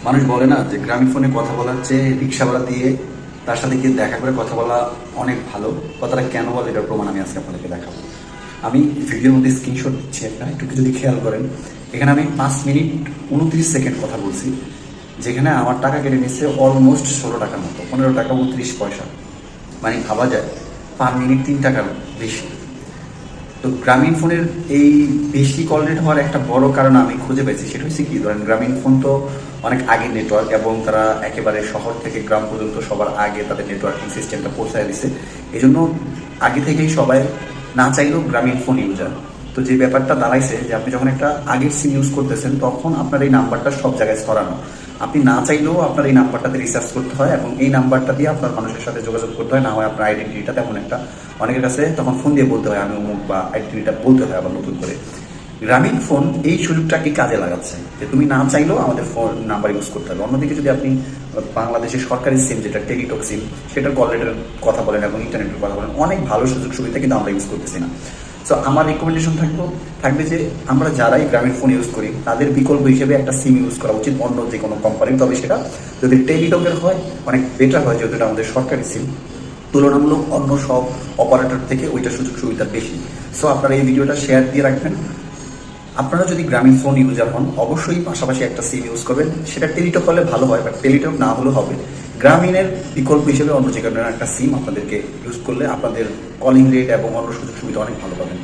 মানুষ বলে না যে গ্রামীণ ফোনে কথা বলার চেয়ে রিক্সাওয়ালা দিয়ে তার সাথে গিয়ে দেখা করে কথা বলা অনেক ভালো। কথাটা কেন বলে এটার প্রমাণ আমি আজকে আপনাদেরকে দেখাবো। আমি ভিডিওর মধ্যে স্ক্রিনশট দিচ্ছি একটা, একটু যদি খেয়াল করেন, এখানে আমি 5 মিনিট 29 সেকেন্ড কথা বলছি, যেখানে আমার টাকা কেটে নিচ্ছে অলমোস্ট 16 টাকার মতো, 15 টাকা 29 পয়সা। মানে ভাবা যায় 5 মিনিট 3 টাকার বেশি। তো গ্রামীণ ফোনের এই বেশি কল রেট হওয়ার একটা বড় কারণ আমি খুঁজে পেয়েছি, সেটা হচ্ছে কি, ধরেন গ্রামীণ ফোন তো অনেক আগে নেটওয়ার্ক, এবং তারা একেবারে শহর থেকে গ্রাম পর্যন্ত সবার আগে তাদের নেটওয়ার্কিং সিস্টেমটা পৌঁছায় দিছে। এই জন্য আগে থেকেই সবাই না চাইলেও গ্রামীণ ফোন ইউজার। তো যে ব্যাপারটা দাঁড়াইছে যে আপনি যখন একটা আগের সিম ইউজ করতেছেন, তখন আপনার এই নাম্বারটা সব জায়গায় ছড়ানো। আপনি না চাইলেও আপনার এই নাম্বারটাতে রিসার্চ করতে হয়, এবং এই নাম্বারটা দিয়ে আপনার মানুষের সাথে যোগাযোগ করতে হয়, না হয় আপনার আইডেন্টিটিটা তেমন একটা অনেকের কাছে তখন ফোন দিয়ে বলতে হয় আমি অমুক, বা আইডেন্টিটিটা বলতে হয় আবার নতুন করে। গ্রামীণ ফোন এই সুযোগটাকে কাজে লাগাচ্ছে যে তুমি না চাইলেও আমাদের ফোন নাম্বার ইউজ করতে হবে। অন্যদিকে যদি আপনি বাংলাদেশের সরকারি সিম যেটা টেলিটক সিম, সেটার কল রেটের কথা বলেন এবং ইন্টারনেটের কথা বলেন, অনেক ভালো সুযোগ সুবিধা কিন্তু আমরা ইউজ করতেছি না। সো আমার রিকমেন্ডেশন থাকবে যে আমরা যারাই গ্রামীণ ফোন ইউজ করি তাদের বিকল্প হিসেবে একটা সিম ইউজ করা উচিত অন্য যে কোনো কোম্পানির। তবে সেটা যদি টেলিটকের হয় অনেক বেটার হয়, যেহেতু এটা আমাদের সরকারি সিম, তুলনামূলক অন্য সব অপারেটর থেকে ওইটা সুযোগ সুবিধা বেশি। সো আপনারা এই ভিডিওটা শেয়ার দিয়ে রাখবেন। আপনারা যদি গ্রামীণ ফোন ইউজার হন, অবশ্যই পাশাপাশি একটা সিম ইউজ করবেন। সেটা টেলিটক হলে ভালো হয়, বাট টেলিটক না হলেও হবে। গ্রামীণের বিকল্প হিসেবে অন্য যে কোনো একটা সিম আপনাদেরকে ইউজ করলে আপনাদের কলিং রেট এবং অন্য সুযোগ সুবিধা অনেক ভালো পাবেন।